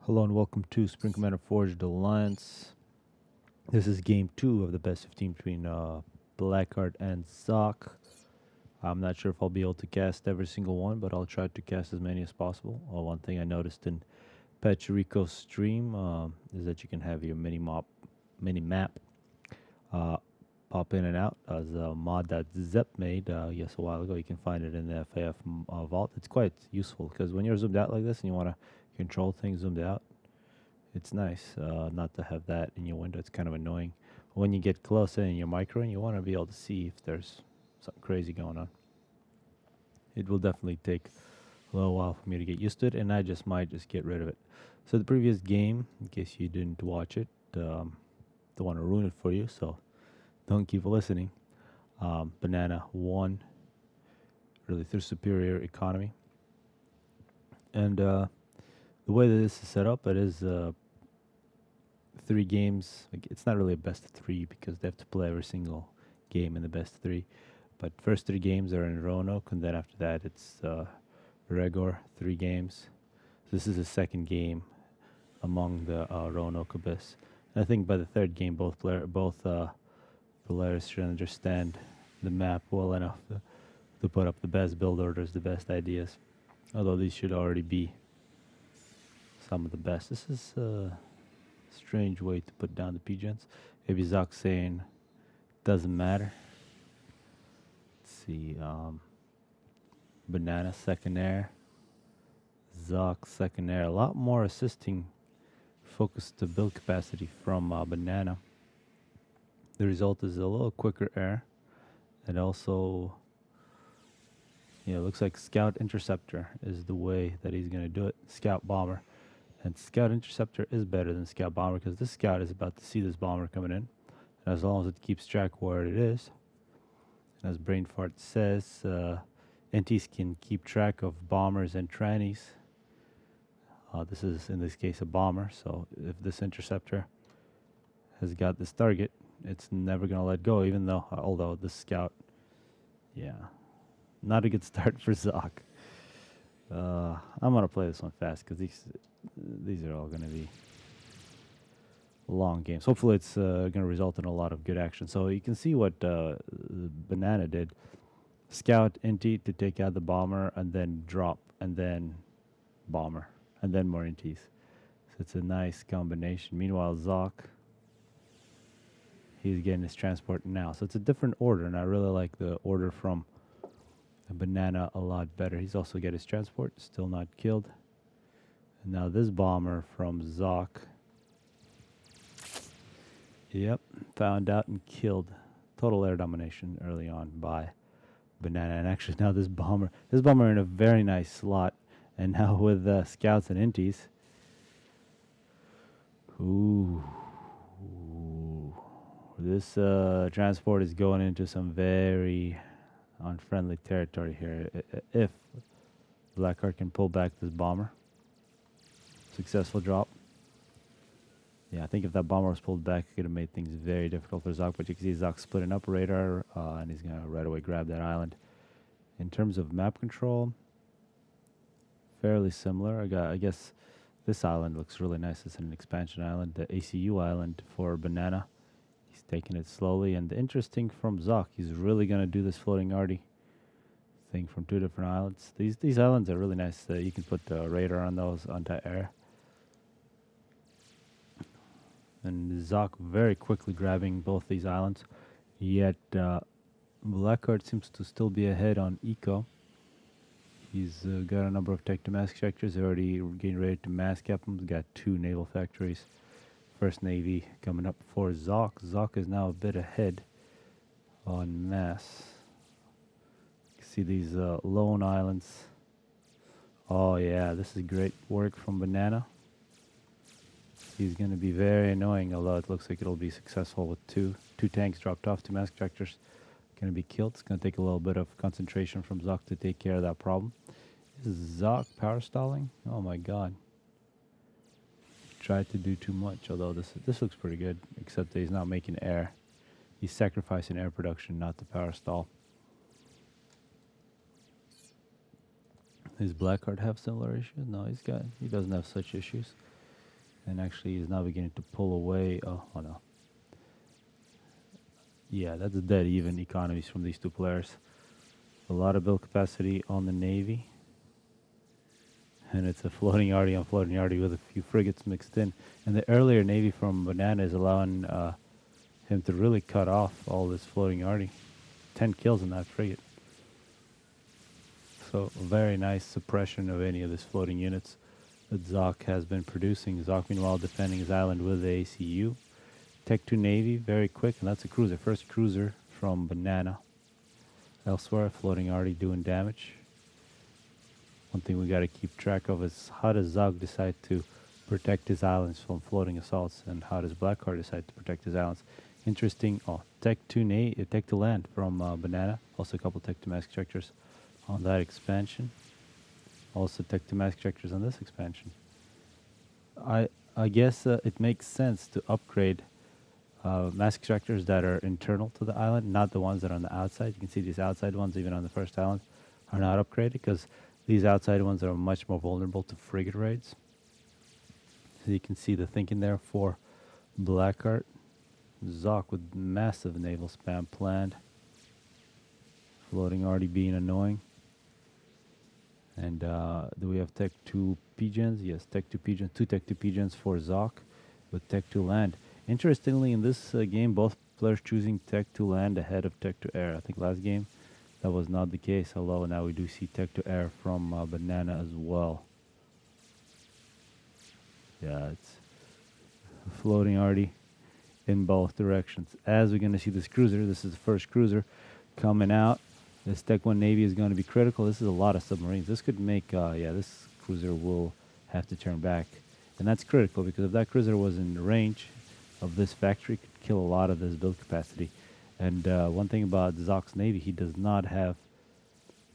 Hello and welcome to Spring Commander Forged Alliance. This is game 2 of the best 15 between Blackheart and Zock. I'm not sure if I'll be able to cast every single one, but I'll try to cast as many as possible. One thing I noticed in Pachirico's stream is that you can have your mini-map pop in and out as a mod that Zep made a while ago. You can find it in the FAF vault. It's quite useful because when you're zoomed out like this and you want to control things zoomed out, it's nice not to have that in your window. It's kind of annoying. When you get close in your micro and you want to be able to see if there's something crazy going on. It will definitely take a little while for me to get used to it, and I might just get rid of it. So the previous game, in case you didn't watch it, don't want to ruin it for you, so don't keep listening. Banana won, really through superior economy. And the way that this is set up, it is 3 games. It's not really a best of 3 because they have to play every single game in the best of 3. But first 3 games are in Roanoke, and then after that it's Regor, 3 games. So this is the second game among the Roanoke Abyss. And I think by the 3rd game, both players should understand the map well enough to put up the best build orders, the best ideas. Although these should already be some of the best. This is a strange way to put down the pigeons. Maybe Zock saying doesn't matter. Let's see. Banana second air. Zock second air. A lot more assisting focus to build capacity from Banana. The result is a little quicker air. And also, it looks like Scout Interceptor is the way that he's going to do it. Scout Bomber. And Scout Interceptor is better than Scout Bomber because this Scout is about to see this bomber coming in. And as long as it keeps track where it is. And as Brain Fart says, NTs can keep track of bombers and trannies. This is, in this case, a bomber. So if this Interceptor has got this target, it's never going to let go, even though, although the Scout, not a good start for Zock. I'm going to play this one fast because these are all going to be long games. Hopefully it's going to result in a lot of good action. So you can see what Banana did. Scout NT to take out the bomber, and then drop, and then bomber, and then more NTs. So it's a nice combination. Meanwhile, Zock, he's getting his transport now. So it's a different order, and I really like the order from Banana a lot better. He's also got his transport, still not killed. And now this bomber from Zock. Yep, found out and killed. Total air domination early on by Banana. And actually now this bomber in a very nice slot. And now with scouts and inties. Ooh. This transport is going into some very unfriendly territory here. If Blackheart can pull back this bomber. Successful drop. Yeah, I think if that bomber was pulled back, it could have made things very difficult for Zock. But you can see Zock splitting up radar, and he's going to right away grab that island. In terms of map control, fairly similar. I guess this island looks really nice. It's an expansion island, the ACU island for Banana. He's taking it slowly. And interesting from Zock, he's really going to do this floating arty thing from 2 different islands. These islands are really nice. You can put the radar on those anti-air. And Zock very quickly grabbing both these islands. Yet Blackheart seems to still be ahead on eco. He's got a number of tech to mask structures. They're already getting ready to mask up them. He's got 2 naval factories. First Navy coming up for Zock. Zock is now a bit ahead on mass. You can see these lone islands. Oh yeah, this is great work from Banana. He's going to be very annoying, although it looks like it'll be successful with two tanks dropped off. 2 mask tractors going to be killed. It's going to take a little bit of concentration from Zock to take care of that problem. Is Zock power stalling? Oh my god. Tried to do too much, although this looks pretty good, except that he's not making air. He's sacrificing air production, not the power stall. Does Blackheart have similar issues? No, he doesn't have such issues. And actually is now beginning to pull away. Oh no. Yeah, that's dead even economies from these two players. A lot of build capacity on the Navy. And it's a floating arty on floating arty with a few frigates mixed in. And the earlier Navy from Banana is allowing him to really cut off all this floating arty. 10 kills in that frigate. So very nice suppression of any of this floating units that Zock has been producing. Zock meanwhile defending his island with the ACU. Tech 2 Navy, very quick, and that's a cruiser. First cruiser from Banana. Elsewhere, floating arty doing damage. One thing we got to keep track of is how does Zock decide to protect his islands from floating assaults, and how does Blackheart decide to protect his islands? Interesting. Oh, Tech 2 Tech 2 Land from Banana. Also a couple Tech 2 mask structures on that expansion. Also Tech 2 mask structures on this expansion. I guess it makes sense to upgrade mask structures that are internal to the island, not the ones that are on the outside. You can see these outside ones, even on the first island, are not upgraded because these outside ones are much more vulnerable to frigate raids. So you can see the thinking there for Blackheart. Zock with massive naval spam planned. Floating already being annoying. And do we have Tech 2 Pigeons? Yes, Tech 2 Pigeons. 2 Tech 2 Pigeons for Zock with Tech 2 Land. Interestingly, in this game, both players choosing Tech 2 Land ahead of Tech 2 Air. I think last game that was not the case, although now we do see Tech 2 Air from Banana as well. Yeah, it's floating already in both directions. As we're going to see this cruiser, this is the first cruiser coming out. This Tech 1 Navy is going to be critical. This is a lot of submarines. This could make, yeah, this cruiser will have to turn back. And that's critical because if that cruiser was in range of this factory, it could kill a lot of this build capacity. And one thing about Zock's Navy, he does not have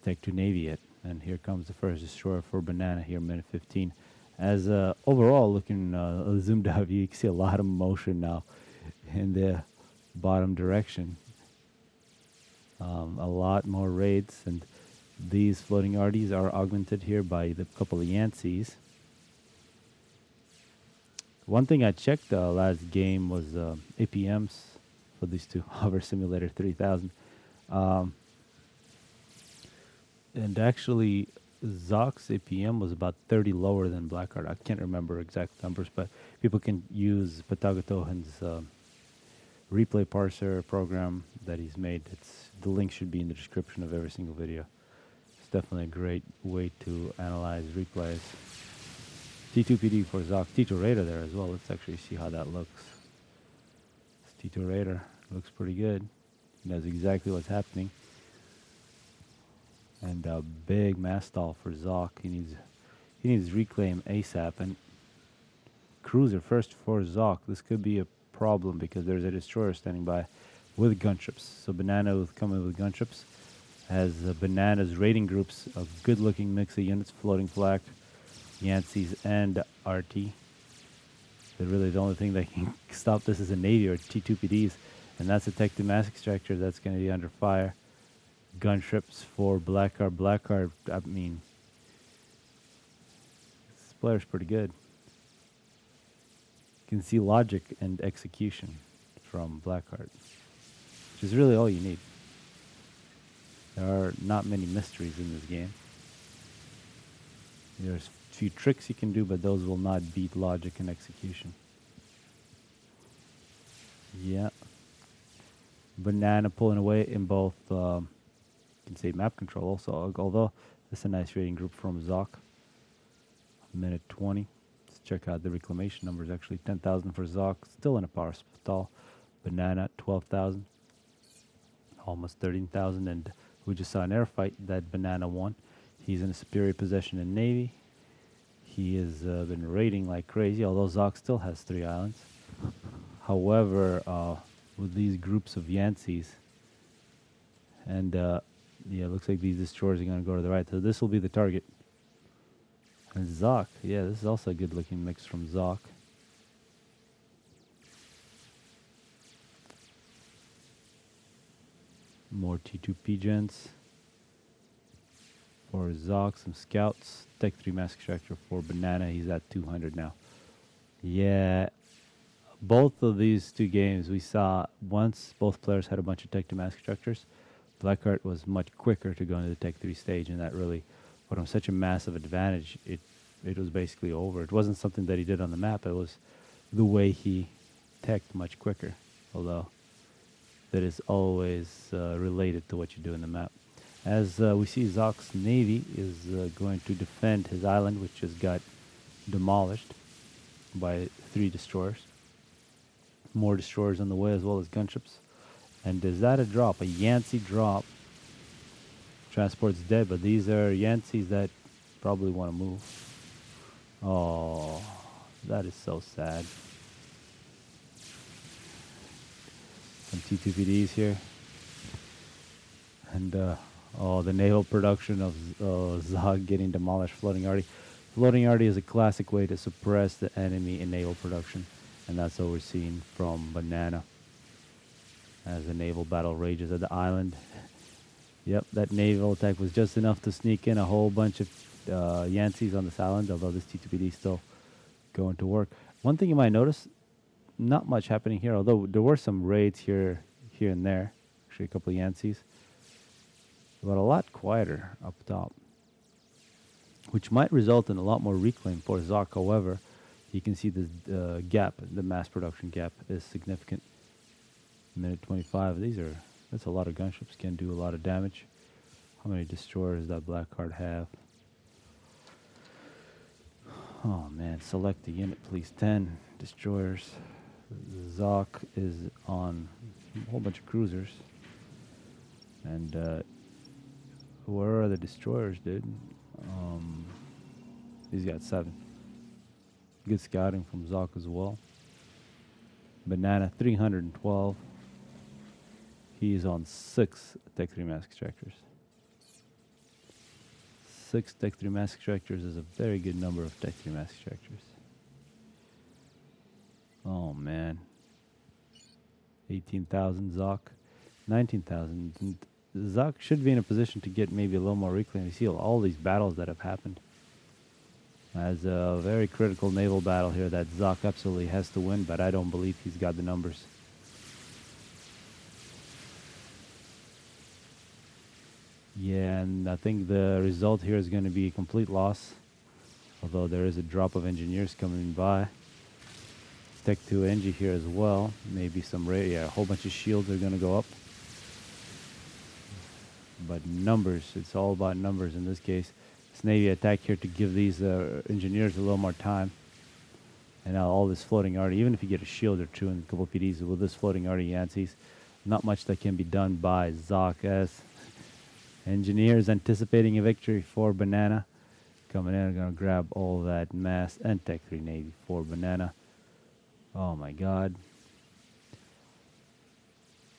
Tech 2 Navy yet. And here comes the first destroyer for Banana here, minute 15. As overall, looking a zoomed out view, you can see a lot of motion now in the bottom direction. A lot more raids, and these floating arties are augmented here by the couple of Yanceys. One thing I checked last game was APMs for these two, Hover Simulator 3000. And actually, Zock's APM was about 30 lower than Blackheart. I can't remember exact numbers, but people can use Patagatohan's replay parser program that he's made. The link should be in the description of every single video. It's definitely a great way to analyze replays. T2PD for Zock. T2 Radar there as well. Let's actually see how that looks. This T2 Radar looks pretty good. It knows exactly what's happening. And a big mass stall for Zock. He needs reclaim ASAP. And cruiser first for Zock. This could be a problem because there's a destroyer standing by with gunships. So Banana will come in with gunships. Has Banana's raiding groups, a good-looking mix of units, floating flag, Yanceys, and RT. But really the only thing that can stop this is a Navy or T2PDs, and that's a Tech 2 mass extractor that's going to be under fire. Gunships for Blackheart. Blackheart, I mean, this player's pretty good. You can see logic and execution from Blackheart, which is really all you need. There are not many mysteries in this game. There's a few tricks you can do, but those will not beat logic and execution. Yeah. Banana pulling away in both, you can say map control also, although this is a nice rating group from Zock. Minute 20. Let's check out the reclamation numbers. Actually 10,000 for Zock, still in a power stall. Banana 12,000, almost 13,000, and we just saw an air fight that Banana won. He's in a superior position in Navy. He has been raiding like crazy, although Zock still has 3 islands. However, with these groups of Yanceys, and yeah, it looks like these destroyers are going to go to the right, so this will be the target. And Zock, yeah, this is also a good looking mix from Zock. More T2 Pigeons for Zock, some scouts. Tech 3 mask extractor for Banana, he's at 200 now. Yeah, both of these two games we saw once both players had a bunch of tech to mask structures. Blackheart was much quicker to go into the Tech 3 stage, and that really put him such a massive advantage. It was basically over. It wasn't something that he did on the map. It was the way he teched much quicker, although that is always related to what you do in the map. As we see, Zock's Navy is going to defend his island, which just got demolished by 3 destroyers. More destroyers on the way, as well as gunships. And is that a drop? A Yancey drop. Transport's dead, but these are Yanceys that probably want to move. Oh, that is so sad. Some T2PDs here. And, oh, the naval production of Zock getting demolished. Floating arty. Floating arty is a classic way to suppress the enemy in naval production. And that's what we're seeing from Banana as the naval battle rages at the island. Yep, that naval attack was just enough to sneak in a whole bunch of Yanceys on this island, although this T2PD is still going to work. One thing you might notice, not much happening here, although there were some raids here and there. Actually, a couple of Yanceys. But a lot quieter up top, which might result in a lot more reclaim for Zock. However, you can see the gap, the mass production gap is significant. Minute 25. That's a lot of gunships, can do a lot of damage. How many destroyers does that Blackheart have? Oh man, select the unit please. 10 destroyers. Zock is on a whole bunch of cruisers. And where are the destroyers, dude? He's got 7. Good scouting from Zock as well. Banana 312. He's on 6 Tech 3 mask extractors. 6 Tech 3 mask extractors is a very good number of Tech 3 mask extractors. Oh man. 18,000 Zock. 19,000. Zock should be in a position to get maybe a little more reclaim. You see all these battles that have happened. As a very critical naval battle here that Zock absolutely has to win, but I don't believe he's got the numbers. Yeah, and I think the result here is going to be a complete loss. Although there is a drop of engineers coming by. Tech 2 Engie here as well. Maybe some a whole bunch of shields are going to go up. But numbers, it's all about numbers in this case. This Navy attack here to give these engineers a little more time. And now all this floating arty, even if you get a shield or 2 and a couple of PDs with this floating arty Yanceys, not much that can be done by Zock as engineers anticipating a victory for Banana. Coming in, going to grab all that mass and Tech 3 Navy for Banana. Oh my god.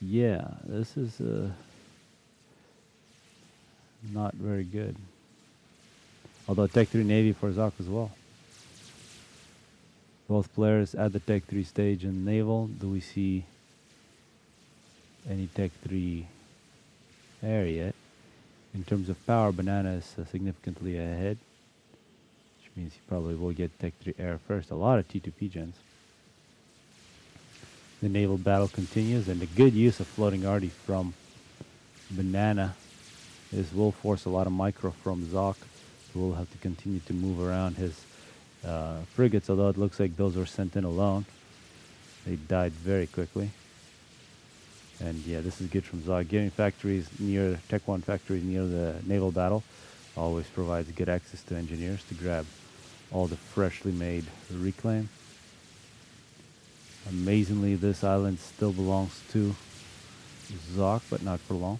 Yeah, this is not very good. Although Tech 3 Navy for Zock as well. Both players at the Tech 3 stage in Naval. Do we see any Tech 3 air yet? In terms of power, Banana is significantly ahead, which means he probably will get Tech 3 air first. A lot of T2P gens. The naval battle continues, and the good use of floating arty from Banana will force a lot of micro from Zock, who will have to continue to move around his frigates, although it looks like those were sent in alone. They died very quickly. And yeah, this is good from Zock. Getting factories near, Tech 1 factories near the naval battle always provides good access to engineers to grab all the freshly made reclaim. Amazingly, this island still belongs to Zock, but not for long.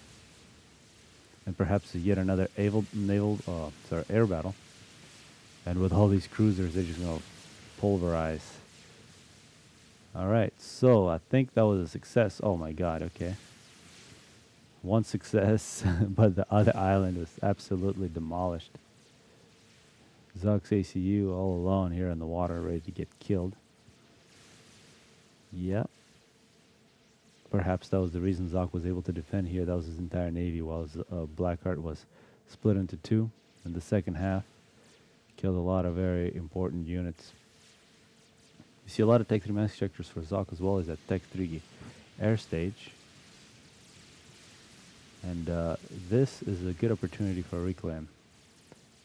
And perhaps yet another air battle. And with all these cruisers, they're just going to pulverize. Alright, so I think that was a success. Oh my god, okay. One success, but the other island was absolutely demolished. Zock's ACU all alone here in the water, ready to get killed. Yep. Perhaps that was the reason Zock was able to defend here. That was his entire navy, while Blackheart was split into 2 in the second half. Killed a lot of very important units. You see a lot of Tech 3 mass ejectors for Zock as well as that Tech 3 air stage. And this is a good opportunity for a reclaim.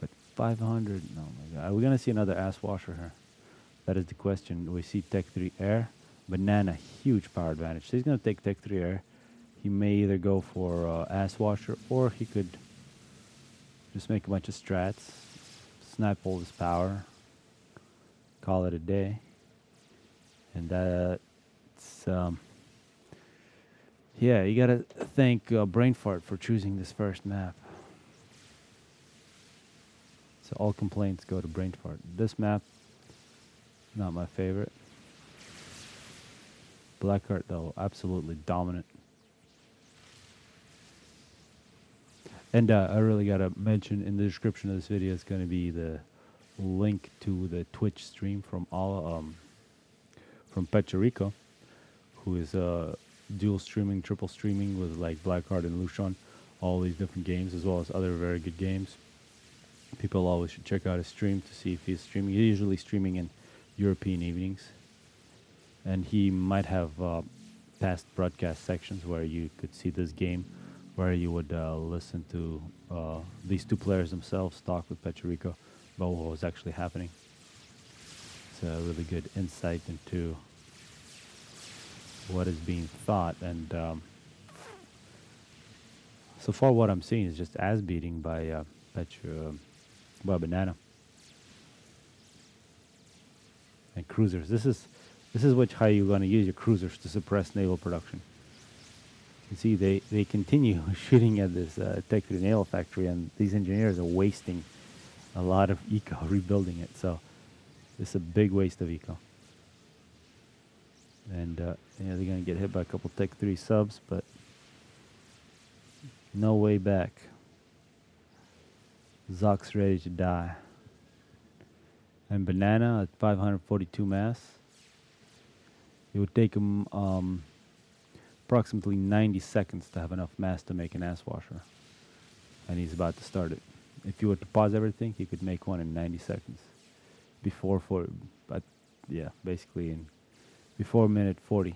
But 500, no my god. Are we going to see another ass washer here? That is the question. We see Tech 3 air. Banana, huge power advantage. So he's going to take Tech 3 air. He may either go for ass washer or he could just make a bunch of strats, snipe all this power, call it a day. And that's, yeah, you gotta thank Brain Fart for choosing this first map. So all complaints go to Brain Fart. This map, not my favorite. Blackheart though, absolutely dominant. And I really gotta mention in the description of this video is gonna be the link to the Twitch stream from from Pecherico, who is dual streaming, triple streaming with like Blackheart and Lucian, all these different games as well as other very good games. People always should check out his stream to see if he's streaming. He's usually streaming in European evenings, and he might have past broadcast sections where you could see this game, where you would listen to these two players themselves talk with Pecherico about what was actually happening. It's a really good insight into what is being thought, and so far what I'm seeing is just ass beating by Banana and cruisers. This is how you're going to use your cruisers to suppress naval production. You see, they continue shooting at this Tech 3 naval factory, and these engineers are wasting a lot of eco rebuilding it. So it's a big waste of eco. And yeah, they're going to get hit by a couple Tech 3 subs, but no way back. Zock's ready to die. And Banana at 542 mass. It would take him approximately 90 seconds to have enough mass to make an ass washer. And he's about to start it. If you were to pause everything, he could make one in 90 seconds. Basically before minute 40.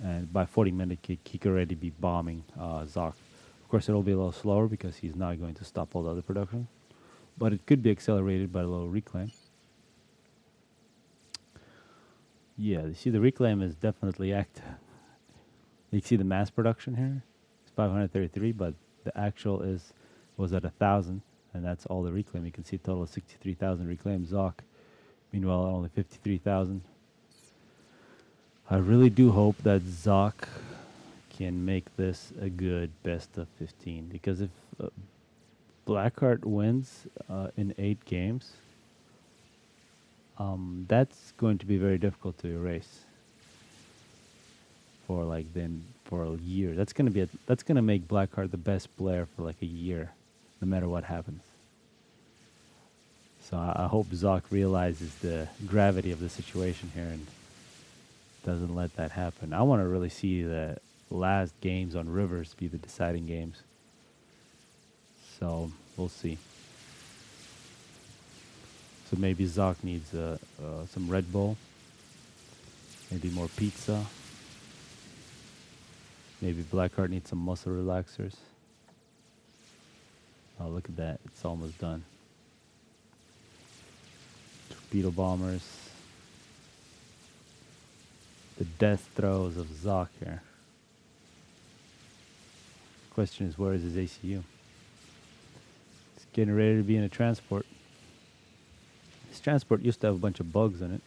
And by 40 minutes, he could already be bombing Zock. Of course, it'll be a little slower because he's not going to stop all the other production. But it could be accelerated by a little reclaim. Yeah, you see the reclaim is definitely active. You see the mass production here? It's 533, but the actual was at 1,000, and that's all the reclaim. You can see a total of 63,000 reclaimed Zock. Meanwhile, only 53,000. I really do hope that Zock can make this a good best of 15, because if Blackheart wins in 8 games, that's going to be very difficult to erase for a year. That's gonna make Blackheart the best player for like a year, no matter what happens. So I hope Zock realizes the gravity of the situation here and doesn't let that happen. I want to really see the last games on Rivers be the deciding games. So we'll see. So maybe Zock needs some Red Bull, maybe more pizza. Maybe Blackheart needs some muscle relaxers. Oh, look at that. It's almost done. Torpedo bombers. The death throes of Zock here. Question is, where is his ACU? It's getting ready to be in a transport. This transport used to have a bunch of bugs in it.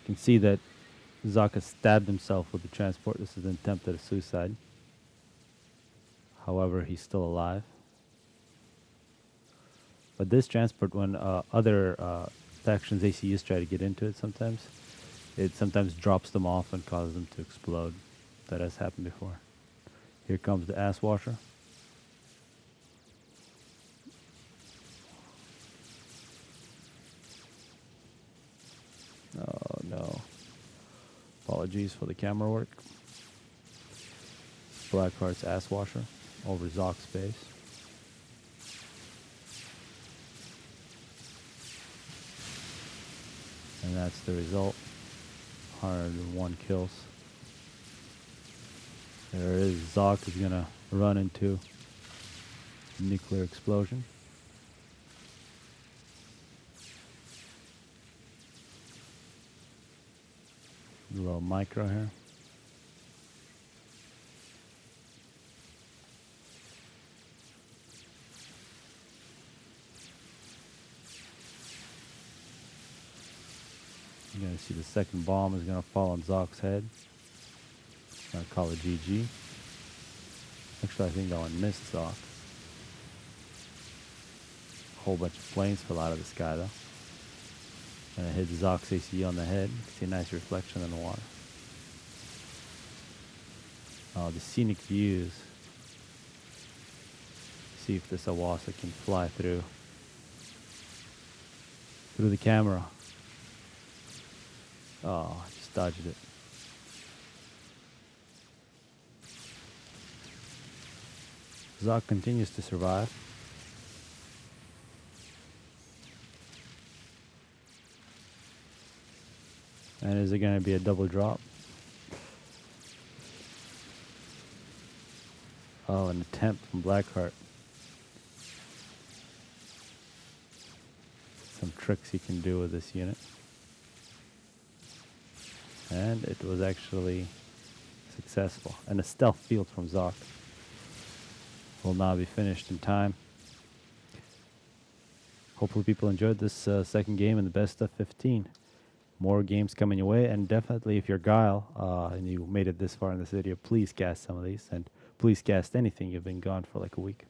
You can see that Zock has stabbed himself with the transport. This is an attempt at a suicide. However, he's still alive. But this transport, when other factions ACUs try to get into it sometimes drops them off and causes them to explode. That has happened before. Here comes the ass washer. Oh no. Apologies for the camera work. Blackheart's ass washer over Zock's base. And And that's the result. 101 kills. There is Zock is gonna run into nuclear explosion. A little micro here. You're gonna see the second bomb is gonna fall on Zock's head. Gonna call it GG. Actually, I think that one missed Zock. Whole bunch of planes fell out of the sky though. And it hit Zock's ACE on the head. You can see a nice reflection in the water. Oh, the scenic views. See if this Awasa can fly through the camera. Oh, I just dodged it. Zock continues to survive. And is it going to be a double drop? Oh, an attempt from Blackheart. Some tricks he can do with this unit. And it was actually successful. And a stealth field from Zock will now be finished in time. Hopefully people enjoyed this second game in the best of 15. More games coming your way, and definitely if you're Guile and you made it this far in this video, please cast some of these, and please cast anything. You've been gone for like a week.